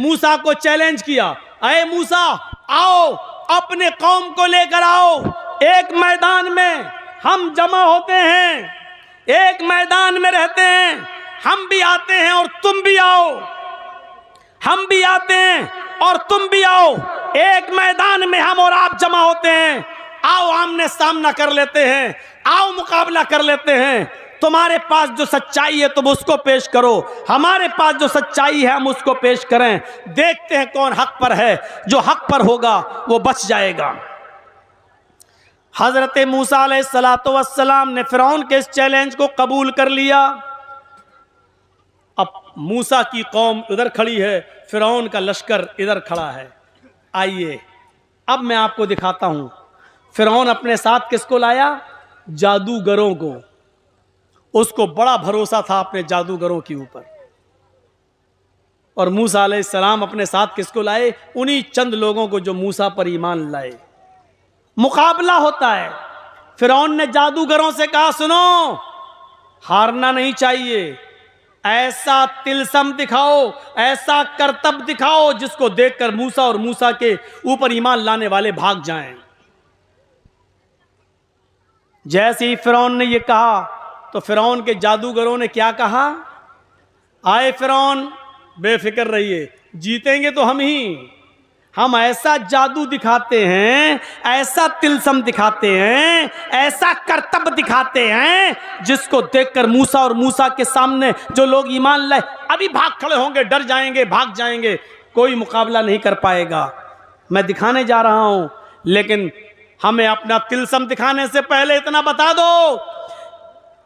मूसा को चैलेंज किया, अरे मूसा आओ, अपने कौम को लेकर आओ, एक मैदान में हम जमा होते हैं, एक मैदान में रहते हैं, हम भी आते हैं और तुम भी आओ, हम भी आते हैं और तुम भी आओ, एक मैदान में हम और आप जमा होते हैं, आओ आमने सामना कर लेते हैं, आओ मुकाबला कर लेते हैं, तुम्हारे पास जो सच्चाई है तुम उसको पेश करो, हमारे पास जो सच्चाई है हम उसको पेश करें, देखते हैं कौन हक पर है, जो हक पर होगा वो बच जाएगा। हजरत मूसा अलैहिस्सलातु वस्सलाम ने फिरौन के इस चैलेंज को कबूल कर लिया। अब मूसा की कौम उधर खड़ी है, फिरौन का लश्कर इधर खड़ा है। आइए अब मैं आपको दिखाता हूं फिरौन अपने साथ किसको लाया, जादूगरों को। उसको बड़ा भरोसा था अपने जादूगरों के ऊपर। और मूसा अलैहिस्सलाम अपने साथ किसको लाए, उन्हीं चंद लोगों को जो मूसा पर ईमान लाए। मुकाबला होता है। फिरौन ने जादूगरों से कहा, सुनो हारना नहीं चाहिए, ऐसा तिलस्म दिखाओ, ऐसा करतब दिखाओ जिसको देखकर मूसा और मूसा के ऊपर ईमान लाने वाले भाग जाएं। जैसे ही फिरौन ने यह कहा तो फिरौन के जादूगरों ने क्या कहा, आए फिरौन बेफिक्र रहिए, जीतेंगे तो हम ऐसा जादू दिखाते हैं, ऐसा तिलस्म दिखाते हैं, ऐसा करतब दिखाते हैं जिसको देखकर मूसा और मूसा के सामने जो लोग ईमान लाए अभी भाग खड़े होंगे, डर जाएंगे, भाग जाएंगे, कोई मुकाबला नहीं कर पाएगा। मैं दिखाने जा रहा हूं, लेकिन हमें अपना तिलस्म दिखाने से पहले इतना बता दो,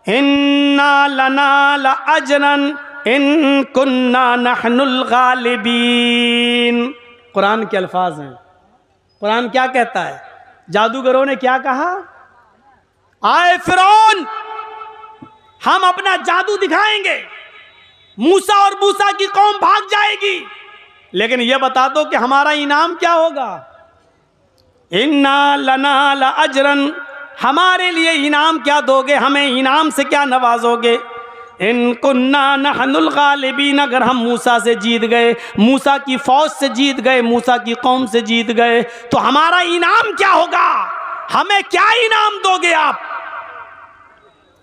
इन्ना लना लअजरन इन कुन्ना नहनुल गालिबीन। कुरान के अल्फाज हैं। कुरान क्या कहता है, जादूगरों ने क्या कहा, आए फिरौन हम अपना जादू दिखाएंगे, मूसा और मूसा की कौम भाग जाएगी, लेकिन यह बता दो कि हमारा इनाम क्या होगा। इन्ना लना लअजरन, हमारे लिए इनाम क्या दोगे, हमें इनाम से क्या नवाजोगे। इन कुन्ना नहनुल गालिबीन, अगर हम मूसा से जीत गए, मूसा की फौज से जीत गए, मूसा की कौम से जीत गए, तो हमारा इनाम क्या होगा, हमें क्या इनाम दोगे आप,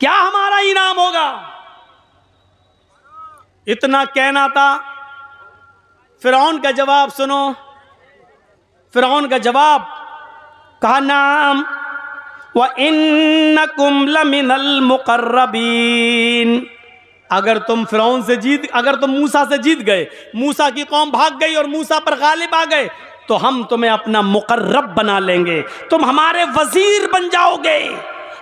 क्या हमारा इनाम होगा। इतना कहना था। फिरौन का जवाब सुनो, फिरौन का जवाब, कहा नाम व इन्नकुम लमिनल मुकर्रबीन। अगर तुम फिरौन से अगर तुम मूसा से जीत गए, मूसा की कौम भाग गई और मूसा पर गालिब आ गए, तो हम तुम्हें अपना मुकर्रब बना लेंगे, तुम हमारे वजीर बन जाओगे,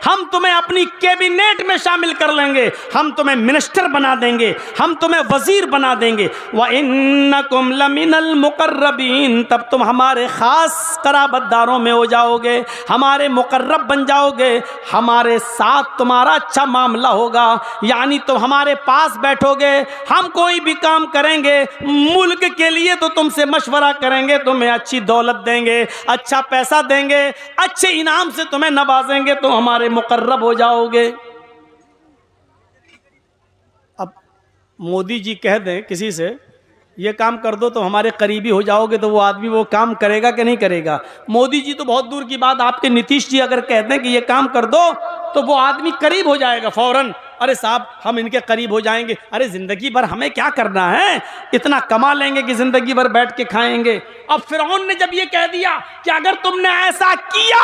हम तुम्हें अपनी कैबिनेट में शामिल कर लेंगे, हम तुम्हें मिनिस्टर बना देंगे, हम तुम्हें वजीर बना देंगे। व इन्नकुम लमिनल मुकर्रबीन, तब तुम हमारे खास कराबतदारों में हो जाओगे, हमारे मुकर्रब बन जाओगे, हमारे साथ तुम्हारा अच्छा मामला होगा, यानी तुम हमारे पास बैठोगे, हम कोई भी काम करेंगे मुल्क के लिए तो तुमसे मशवरा करेंगे, तुम्हें अच्छी दौलत देंगे, अच्छा पैसा देंगे, अच्छे इनाम से तुम्हें नवाजेंगे, तो हमारे मुकर्रब हो जाओगे। अब मोदी जी कह दें किसी से ये काम कर दो तो हमारे करीबी हो जाओगे, तो वो आदमी वो काम करेगा कि नहीं करेगा। मोदी जी तो बहुत दूर की बात, आपके नीतीश जी अगर कहते हैं कि ये काम कर दो तो वो आदमी करीब हो जाएगा फौरन, अरे साहब हम इनके करीब हो जाएंगे, अरे जिंदगी भर हमें क्या करना है, इतना कमा लेंगे कि जिंदगी भर बैठ के खाएंगे। अब फिरौन ने जब ये कह दिया कि अगर तुमने ऐसा किया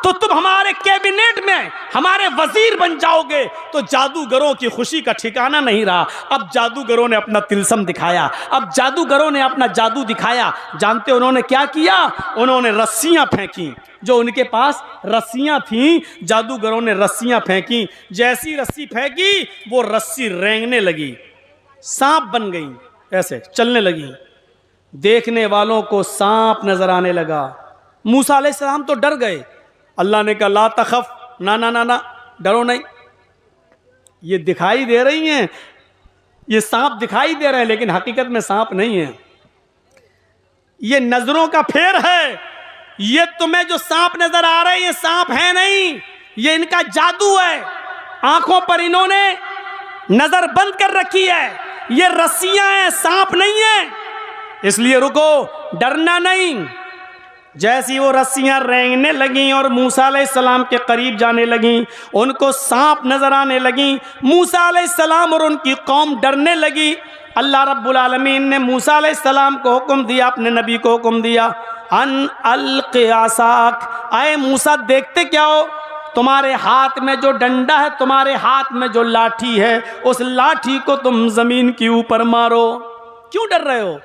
तो तुम हमारे कैबिनेट में हमारे वजीर बन जाओगे, तो जादूगरों की खुशी का ठिकाना नहीं रहा। अब जादूगरों ने अपना तिलस्म दिखाया, अब जादूगरों ने अपना जादू दिखाया। जानते उन्होंने क्या किया, उन्होंने रस्सियां फेंकी, जो उनके पास रस्सियां थीं, जादूगरों ने रस्सियां फेंकी। जैसी रस्सी फेंकी वो रस्सी रेंगने लगी, सांप बन गई, ऐसे चलने लगी। देखने वालों को सांप नजर आने लगा। मूसा अलैहिस्सलाम तो डर गए। अल्लाह ने कहा ला तखफ, ना ना ना ना डरो नहीं, ये दिखाई दे रही हैं, ये सांप दिखाई दे रहे हैं, लेकिन हकीकत में सांप नहीं है, ये नजरों का फेर है। ये तुम्हें जो सांप नजर आ रहे हैं ये सांप है नहीं, ये इनका जादू है। आंखों पर इन्होंने नजर बंद कर रखी है, ये रस्सियां हैं, सांप नहीं है। इसलिए रुको, डरना नहीं। जैसी वो रस्सियां रेंगने लगीं और मूसा अलैहिस्सलाम के करीब जाने लगीं, उनको सांप नजर आने लगीं। मूसा अलैहिस्सलाम और उनकी कौम डरने लगी। अल्लाह रब्बुल आलमीन ने मूसा अलैहिस्सलाम को हुक्म दिया, अपने नबी को हुक्म दिया, अन अलक़ि असाक, आए मूसा देखते क्या हो, तुम्हारे हाथ में जो डंडा है, तुम्हारे हाथ में जो लाठी है, उस लाठी को तुम जमीन के ऊपर मारो। क्यों डर रहे हो?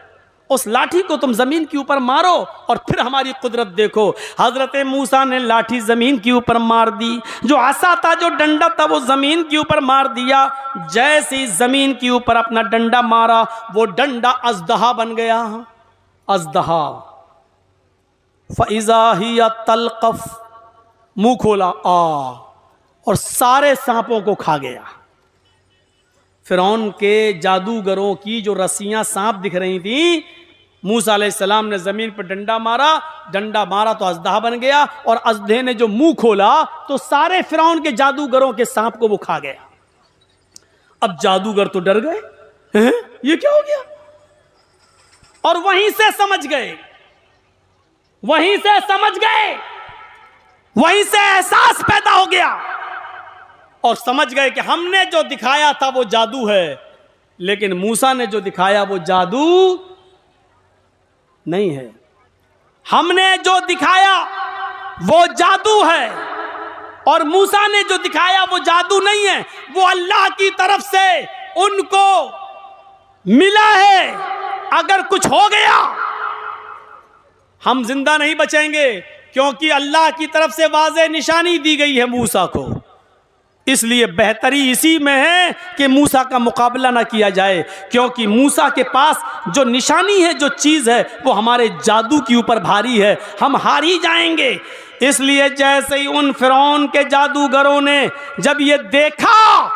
उस लाठी को तुम जमीन के ऊपर मारो और फिर हमारी कुदरत देखो। हजरत मूसा ने लाठी जमीन के ऊपर मार दी, जो आसा था, जो डंडा था, वो जमीन के ऊपर मार दिया। जैसे ही जमीन के ऊपर अपना डंडा मारा, वो डंडा अजदहा बन गया। अजदहा, फइज़ा हिया तलक़फ़, मुंह खोला और सारे सांपों को खा गया। फिरौन के जादूगरों की जो रस्सियां सांप दिख रही थी, मूसा अलैहिस्सलाम ने जमीन पर डंडा मारा तो अजदहा बन गया, और अजदहे ने जो मुंह खोला तो सारे फिरौन के जादूगरों के सांप को वो खा गया। अब जादूगर तो डर गए, हैं? ये क्या हो गया? और वहीं से समझ गए, वहीं से एहसास पैदा हो गया और समझ गए कि हमने जो दिखाया था वो जादू है, लेकिन मूसा ने जो दिखाया वो जादू नहीं है। हमने जो दिखाया वो जादू है और मूसा ने जो दिखाया वो जादू नहीं है, वो अल्लाह की तरफ से उनको मिला है। अगर कुछ हो गया हम जिंदा नहीं बचेंगे, क्योंकि अल्लाह की तरफ से वाज़ेह निशानी दी गई है मूसा को। इसलिए बेहतरी इसी में है कि मूसा का मुकाबला ना किया जाए, क्योंकि मूसा के पास जो निशानी है, जो चीज़ है, वो हमारे जादू के ऊपर भारी है, हम हार ही जाएंगे। इसलिए जैसे ही उन फिरौन के जादूगरों ने जब ये देखा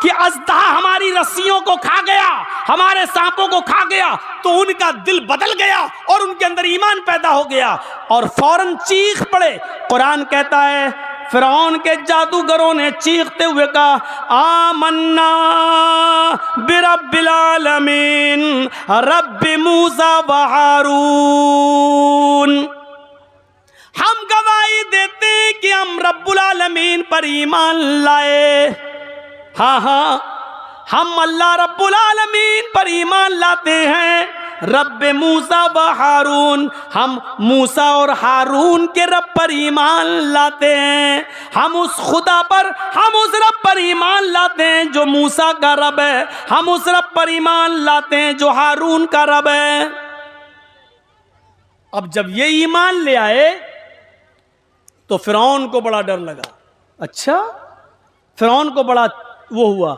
कि अजदहा हमारी रस्सियों को खा गया, हमारे सांपों को खा गया, तो उनका दिल बदल गया और उनके अंदर ईमान पैदा हो गया और फौरन चीख पड़े। कुरान कहता है फिरौन के जादूगरों ने चीखते हुए कहा, आमन्ना बिरब्बिल आलमीन रब्बि मूसा व हारून, हम गवाही देते हैं कि हम रब्बुल आलमीन पर ईमान लाए। हाँ, हम अल्लाह रब्बुल आलमीन पर ईमान लाते हैं। रब्बे मूसा व हारून, हम मूसा और हारून के रब पर ईमान लाते हैं। हम उस खुदा पर, हम उस रब पर ईमान लाते हैं जो मूसा का रब है, हम उस रब पर ईमान लाते हैं जो हारून का रब है। अब जब ये ईमान ले आए तो फिरौन को बड़ा डर लगा। अच्छा, फिरौन को बड़ा वो हुआ,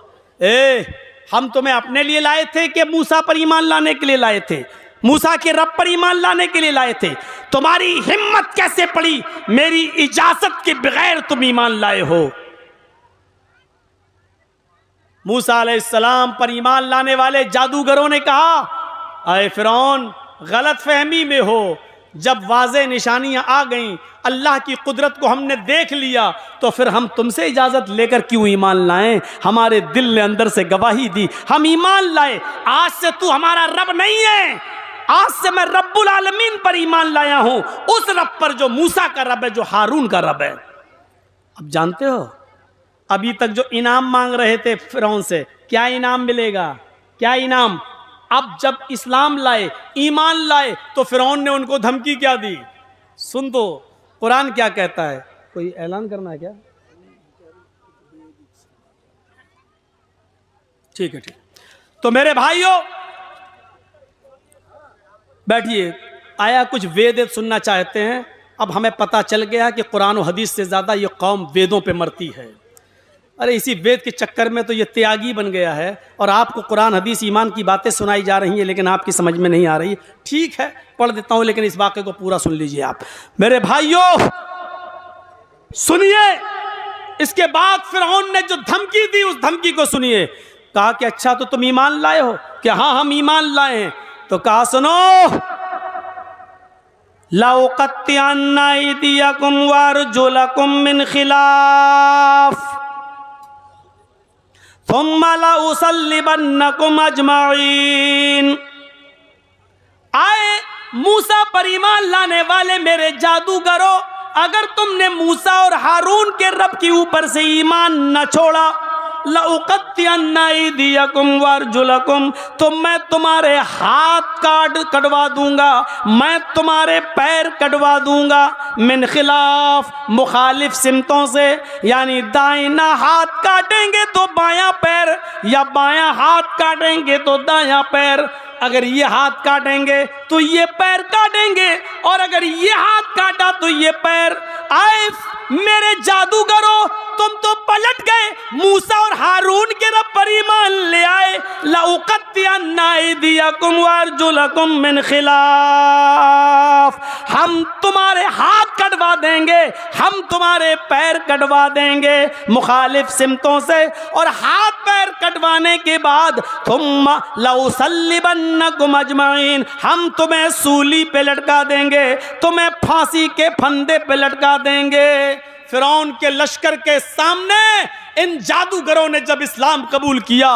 हम तुम्हें अपने लिए लाए थे कि मूसा पर ईमान लाने के लिए लाए थे? मूसा के रब पर ईमान लाने के लिए लाए थे? तुम्हारी हिम्मत कैसे पड़ी, मेरी इजाजत के बगैर तुम ईमान लाए हो? मूसा अलैहिस्सलाम पर ईमान लाने वाले जादूगरों ने कहा, अरे फिरौन, गलत फहमी में हो। जब वाज़ेह निशानियां आ गईं, अल्लाह की कुदरत को हमने देख लिया, तो फिर हम तुमसे इजाज़त लेकर क्यों ईमान लाएं? हमारे दिल ने अंदर से गवाही दी, हम ईमान लाए। आज से तू हमारा रब नहीं है, आज से मैं रब्बुल आलमीन पर ईमान लाया हूं, उस रब पर जो मूसा का रब है, जो हारून का रब है। अब जानते हो, अभी तक जो इनाम मांग रहे थे फिरौन से, क्या इनाम मिलेगा? क्या इनाम? अब जब इस्लाम लाए, ईमान लाए, तो फिरौन ने उनको धमकी क्या दी? सुन तो, कुरान क्या कहता है? कोई ऐलान करना है क्या? ठीक है, ठीक। तो मेरे भाइयों बैठिए, आया कुछ वेद सुनना चाहते हैं। अब हमें पता चल गया कि कुरान और हदीस से ज़्यादा ये कौम वेदों पे मरती है। अरे इसी वेद के चक्कर में तो ये त्यागी बन गया है, और आपको कुरान हदीस ईमान की बातें सुनाई जा रही हैं, लेकिन आपकी समझ में नहीं आ रही। ठीक है, पढ़ देता हूं, लेकिन इस वाक़े को पूरा सुन लीजिए आप। मेरे भाइयों सुनिए, इसके बाद फिरौन ने जो धमकी दी, उस धमकी को सुनिए। कहा कि अच्छा, तो तुम ईमान लाए हो? कि हाँ, हम ईमान लाए हैं। तो कहा, सुनो, लौक़त्तिअन्ना अयदियकुम व अर्जुलकुम मिन खिलाफ सुम्मा लउसल्लिबन्नकुम अजमईन। आए मूसा पर ईमान लाने वाले मेरे जादूगरों, अगर तुमने मूसा और हारून के रब के ऊपर से ईमान न छोड़ा, लउक़त्तिअन्ना अयदियकुम वअरजुलकुम, तो मैं तुम्हारे हाथ कटवा दूंगा, मैं तुम्हारे पैर कटवा दूंगा, मिन खिलाफ, मुखालिफ सिमतों से, यानी दाहिना हाथ काटेंगे तो बायां पैर, या बायां हाथ काटेंगे तो दायां पैर। अगर ये हाथ काटेंगे तो ये पैर काटेंगे, और अगर ये हाथ काटा तो ये पैर। आए मेरे जादूगरों, तुम तो पलट गए, मूसा और हारून के रब पर ईमान ले आए। लउक़त्तिअन्ना अयदियकुम वअरजुलकुम मिन खिलाफ, हम तुम्हारे हाथ कटवा देंगे, हम तुम्हारे पैर कटवा देंगे मुखालिफ सिमतों से, और हाथ पैर कटवाने के बाद थुम्मा लउसल्लिबन्नकुम अजमईन, हम तुम्हें सूली पे लटका देंगे, तुम्हें फांसी के फंदे पे लटका देंगे। फिरौन के लश्कर के सामने इन जादूगरों ने जब इस्लाम कबूल किया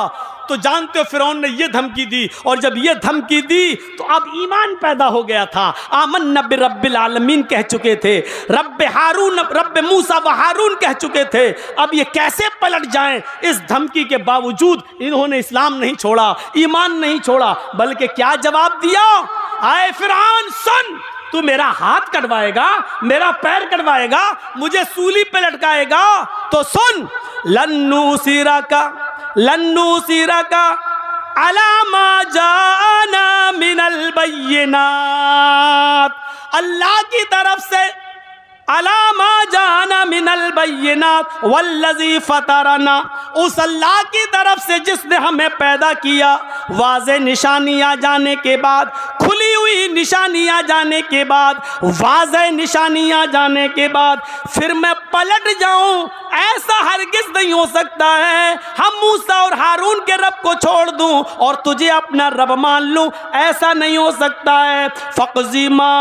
तो जानते हो फिरौन ने ये धमकी दी, और जब ये धमकी दी तो अब ईमान पैदा हो गया था। आमन्ना बिरब्बिल आलमीन कह चुके थे, रब्ब मूसा व हारून कह चुके थे। अब ये कैसे पलट जाएं? इस धमकी के बावजूद इन्होंने इस्लाम नहीं छोड़ा, ईमान नहीं छोड़ा, बल्कि क्या जवाब दिया? आए फिरौन सुन, तू मेरा हाथ कटवाएगा, मेरा पैर कटवाएगा, मुझे सूली पे लटकाएगा, तो सुन, लन्नू सीरा का अला मा जाना मिनल बय्यिनात, अल्लाह की तरफ से, अला मा जाना मिनल बय्यिनात वल्लज़ी फतरना, उस अल्लाह की तरफ से जिसने हमें पैदा किया, वाज़े निशानियाँ जाने के बाद, खुली हुई निशानियाँ जाने के बाद, वाज़े निशानियाँ जाने के बाद फिर मैं पलट जाऊं, ऐसा हरगिज़ नहीं हो सकता है। हम मूसा और हारून के रब को छोड़ दूं और तुझे अपना रब मान लूं, ऐसा नहीं हो सकता है। फ़क़ज़ी मा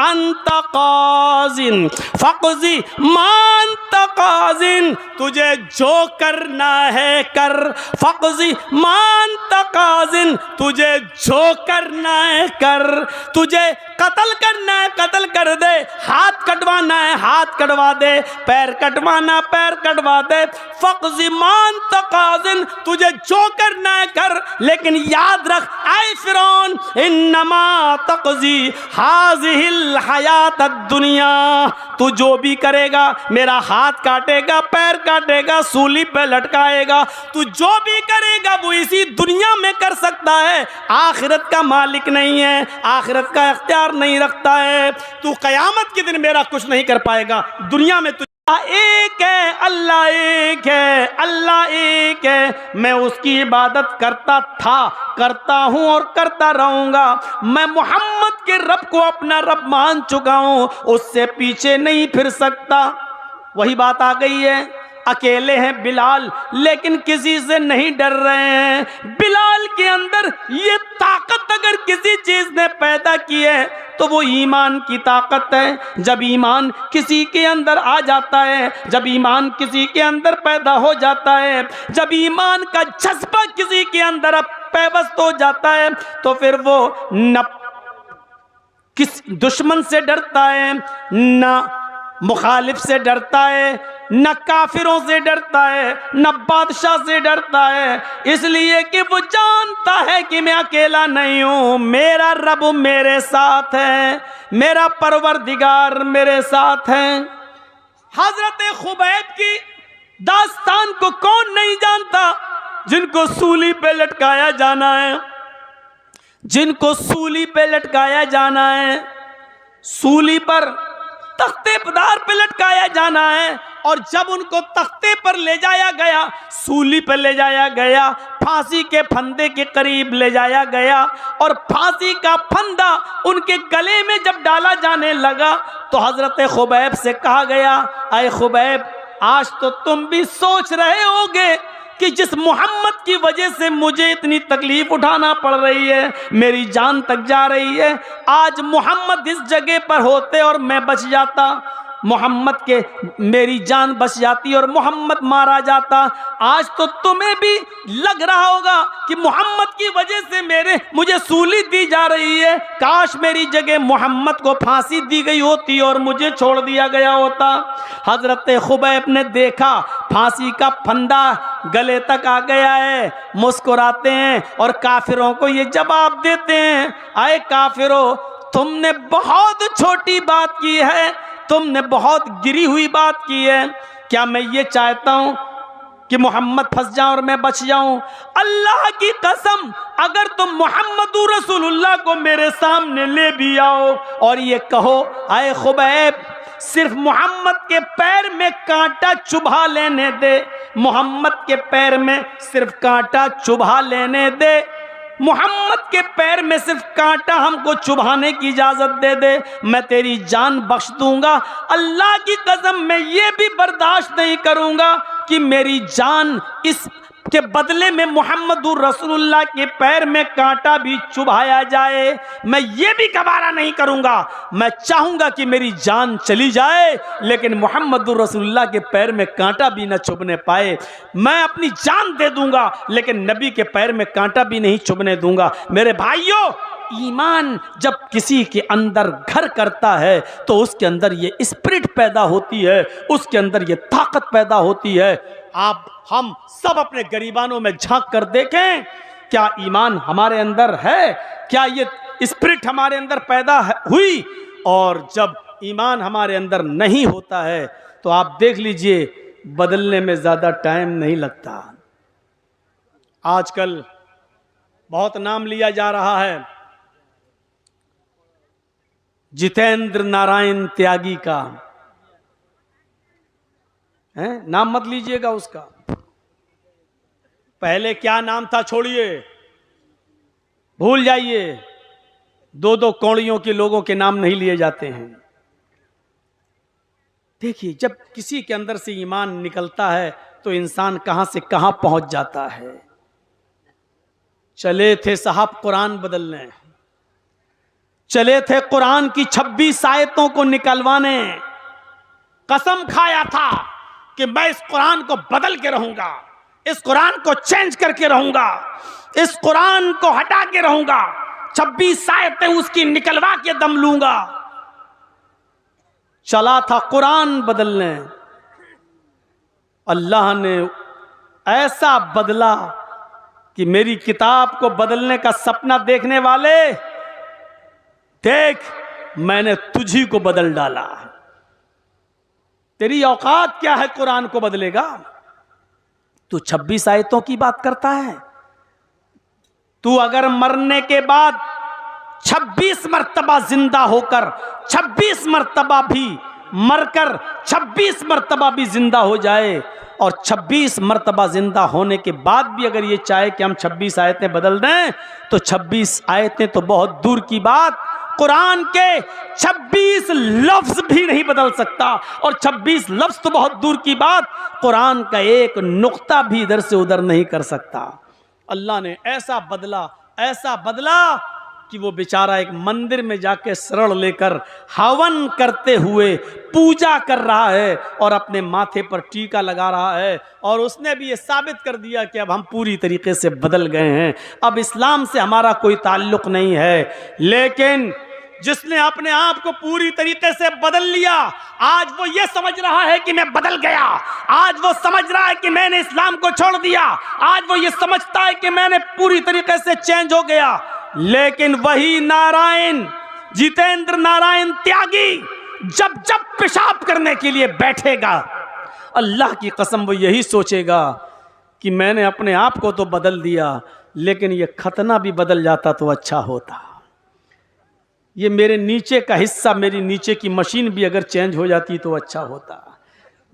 अंत क़ाज़िन, फ़क़ज़ी मा अंत क़ाज़िन, तुझे जो करना है कर, फ़क़ज़ी मा अंत क़ाज़िन, तुझे जो करना है कर, तुझे कत्ल करना है कत्ल कर दे, हाथ कटवाना है हाथ कटवा दे, पैर कटवाना पैर कटवा दे। फ़क़ज़ी मा अंत क़ाज़िन, तुझे जो करना है कर, लेकिन याद रख ऐ फिरौन, इन्नमा तक़ज़ी हाज़िहिल हयात दुनिया, तू जो भी करेगा, मेरा हाथ काटेगा पैर काटेगा सूली पे लटकाएगा, तू जो भी करेगा वो इसी दुनिया में कर सकता है, आखिरत का मालिक नहीं है, आखिरत का इख्तियार नहीं रखता है। तू क़यामत के दिन मेरा कुछ नहीं कर पाएगा, दुनिया में तू एक है, अल्लाह एक है, अल्लाह एक है, मैं उसकी इबादत करता था, करता हूँ और करता रहूँगा। मैं मोहम्मद के रब को अपना रब मान चुका हूँ, उससे पीछे नहीं फिर सकता। वही बात आ गई है, अकेले हैं बिलाल लेकिन किसी से नहीं डर रहे हैं। बिलाल के अंदर ये ताकत अगर किसी चीज़ ने पैदा की है तो वो ईमान की ताकत है। जब ईमान किसी के अंदर आ जाता है, जब ईमान किसी के अंदर पैदा हो जाता है, जब ईमान का जज्बा किसी के अंदर पैवस्त हो जाता है, तो फिर वो न किस दुश्मन से डरता है, न मुखालिफ से डरता है, न काफिरों से डरता है, न बादशाह से डरता है, इसलिए कि वो जानता है कि मैं अकेला नहीं हूँ, मेरा रब मेरे साथ है, मेरा परवरदिगार मेरे साथ है। हजरत खुबैब की दास्तान को कौन नहीं जानता, जिनको सूली पे लटकाया जाना है, जिनको सूली पे लटकाया जाना है, सूली पर तख्ते पदार पे लटकाया जाना है। और जब उनको तख्ते पर ले जाया गया, सूली पर ले जाया गया, फांसी के फंदे के करीब ले जाया गया, और फांसी का फंदा उनके गले में जब डाला जाने लगा तो हजरत खुबैब से कहा गया, अय खुबैब, आज तो तुम भी सोच रहे होगे कि जिस मोहम्मद की वजह से मुझे इतनी तकलीफ उठाना पड़ रही है, मेरी जान तक जा रही है, आज मोहम्मद इस जगह पर होते और मैं बच जाता, मोहम्मद के मेरी जान बच जाती और मोहम्मद मारा जाता। आज तो तुम्हें भी लग रहा होगा कि मोहम्मद की वजह से मुझे सूली दी जा रही है। काश मेरी जगह मोहम्मद को फांसी दी गई होती और मुझे छोड़ दिया गया होता। हजरत खुबैब ने देखा फांसी का फंदा गले तक आ गया है, मुस्कुराते हैं और काफिरों को ये जवाब देते हैं, आए काफिरों, तुमने बहुत छोटी बात की है, तुमने बहुत गिरी हुई बात की है। क्या मैं ये चाहता हूं कि मोहम्मद फंस जाऊं और मैं बच जाऊं? अल्लाह की कसम, अगर तुम मोहम्मदुर रसूलुल्लाह को मेरे सामने ले भी आओ और ये कहो, आए खुबैब, सिर्फ मोहम्मद के पैर में कांटा चुभा लेने दे, मोहम्मद के पैर में सिर्फ कांटा चुभा लेने दे, मोहम्मद के पैर में सिर्फ कांटा हमको चुभाने की इजाजत दे दे, मैं तेरी जान बख्श दूंगा। अल्लाह की कसम, मैं ये भी बर्दाश्त नहीं करूंगा कि मेरी जान इसके बदले में मोहम्मदुर रसूलुल्लाह के पैर में कांटा भी चुभाया जाए। मैं ये भी गवारा नहीं करूंगा। मैं चाहूंगा कि मेरी जान चली जाए लेकिन मोहम्मदुर रसूलुल्लाह के पैर में कांटा भी न चुभने पाए। मैं अपनी जान दे दूंगा लेकिन नबी के पैर में कांटा भी नहीं चुभने दूंगा। मेरे भाइयों, ईमान जब किसी के अंदर घर करता है तो उसके अंदर ये स्पिरिट पैदा होती है, उसके अंदर ये ताकत पैदा होती है। आप हम सब अपने गरीबानों में झांक कर देखें, क्या ईमान हमारे अंदर है? क्या ये स्पिरिट हमारे अंदर पैदा हुई? और जब ईमान हमारे अंदर नहीं होता है तो आप देख लीजिए, बदलने में ज़्यादा टाइम नहीं लगता। आजकल बहुत नाम लिया जा रहा है जितेंद्र नारायण त्यागी का, है? नाम मत लीजिएगा उसका। पहले क्या नाम था छोड़िए, भूल जाइए। दो दो कौड़ियों के लोगों के नाम नहीं लिए जाते हैं। देखिए, जब किसी के अंदर से ईमान निकलता है तो इंसान कहां से कहां पहुंच जाता है। चले थे साहब कुरान बदलने, चले थे कुरान की 26 आयतों को निकलवाने, कसम खाया था कि मैं इस कुरान को बदल के रहूंगा, इस कुरान को चेंज करके रहूंगा, इस कुरान को हटा के रहूंगा, 26 आयतें उसकी निकलवा के दम लूंगा। चला था कुरान बदलने, अल्लाह ने ऐसा बदला कि मेरी किताब को बदलने का सपना देखने वाले, देख मैंने तुझी को बदल डाला। तेरी औकात क्या है कुरान को बदलेगा? तू 26 आयतों की बात करता है। तू अगर मरने के बाद 26 मर्तबा जिंदा होकर, 26 मर्तबा भी मरकर 26 मर्तबा भी जिंदा हो जाए और 26 मर्तबा जिंदा होने के बाद भी अगर ये चाहे कि हम 26 आयतें बदल दें तो 26 आयतें तो बहुत दूर की बात, कुरान के 26 लफ्ज भी नहीं बदल सकता। और 26 लफ्ज तो बहुत दूर की बात, कुरान का एक नुक्ता भी इधर से उधर नहीं कर सकता। अल्लाह ने ऐसा बदला कि वो बेचारा एक मंदिर में जाके शरण लेकर हवन करते हुए पूजा कर रहा है और अपने माथे पर टीका लगा रहा है। और उसने भी ये साबित कर दिया कि अब हम पूरी तरीके से बदल गए हैं, अब इस्लाम से हमारा कोई ताल्लुक नहीं है। लेकिन जिसने अपने आप को पूरी तरीके से बदल लिया, आज वो ये समझ रहा है कि मैं बदल गया, आज वो समझ रहा है कि मैंने इस्लाम को छोड़ दिया, आज वो ये समझता है कि मैंने पूरी तरीके से चेंज हो गया। लेकिन वही नारायण, जितेंद्र नारायण त्यागी जब जब पेशाब करने के लिए बैठेगा, अल्लाह की कसम वो यही सोचेगा कि मैंने अपने आप को तो बदल दिया, लेकिन ये खतना भी बदल जाता तो अच्छा होता। ये मेरे नीचे का हिस्सा, मेरी नीचे की मशीन भी अगर चेंज हो जाती तो अच्छा होता।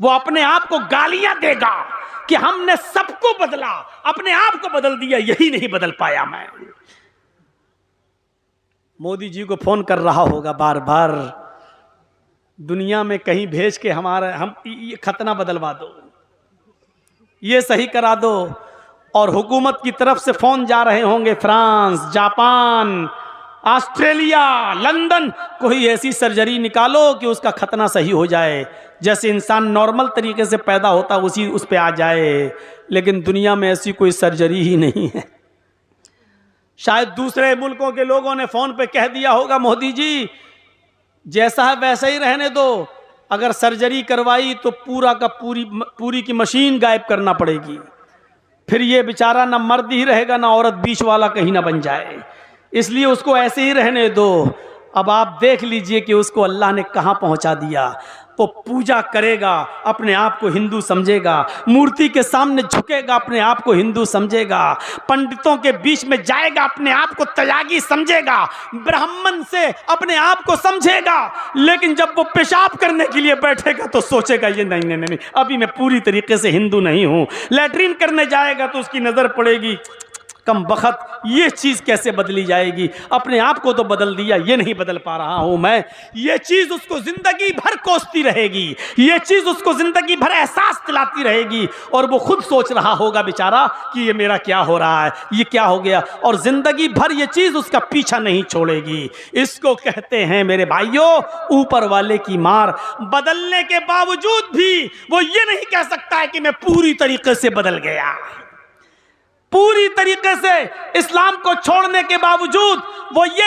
वो अपने आप को गालियां देगा कि हमने सबको बदला, अपने आप को बदल दिया, यही नहीं बदल पाया मैं। मोदी जी को फोन कर रहा होगा बार बार, दुनिया में कहीं भेज के हम ये खतना बदलवा दो, ये सही करा दो। और हुकूमत की तरफ से फोन जा रहे होंगे फ्रांस, जापान ऑस्ट्रेलिया, लंदन, कोई ऐसी सर्जरी निकालो कि उसका खतना सही हो जाए, जैसे इंसान नॉर्मल तरीके से पैदा होता उसी उस पे आ जाए। लेकिन दुनिया में ऐसी कोई सर्जरी ही नहीं है। शायद दूसरे मुल्कों के लोगों ने फोन पे कह दिया होगा, मोदी जी जैसा है वैसा ही रहने दो, अगर सर्जरी करवाई तो पूरा का पूरी की मशीन गायब करना पड़ेगी, फिर ये बेचारा ना मर्द ही रहेगा ना औरत, बीच वाला कहीं ना बन जाए, इसलिए उसको ऐसे ही रहने दो। अब आप देख लीजिए कि उसको अल्लाह ने कहाँ पहुँचा दिया। वो पूजा करेगा, अपने आप को हिंदू समझेगा, मूर्ति के सामने झुकेगा, अपने आप को हिंदू समझेगा, पंडितों के बीच में जाएगा, अपने आप को त्यागी समझेगा, ब्राह्मण से अपने आप को समझेगा। लेकिन जब वो पेशाब करने के लिए बैठेगा तो सोचेगा ये नहीं नहीं नहीं, अभी मैं पूरी तरीके से हिंदू नहीं हूँ। लैट्रिन करने जाएगा तो उसकी नज़र पड़ेगी, कम बखत ये चीज़ कैसे बदली जाएगी, अपने आप को तो बदल दिया, ये नहीं बदल पा रहा हूँ मैं। ये चीज़ उसको ज़िंदगी भर कोसती रहेगी, ये चीज़ उसको ज़िंदगी भर एहसास दिलाती रहेगी, और वो खुद सोच रहा होगा बेचारा कि ये मेरा क्या हो रहा है, ये क्या हो गया, और ज़िंदगी भर ये चीज़ उसका पीछा नहीं छोड़ेगी। इसको कहते हैं मेरे भाइयों ऊपर वाले की मार। बदलने के बावजूद भी वो ये नहीं कह सकता है कि मैं पूरी तरीके से बदल गया। पूरी तरीके से इस्लाम को छोड़ने के बावजूद वो ये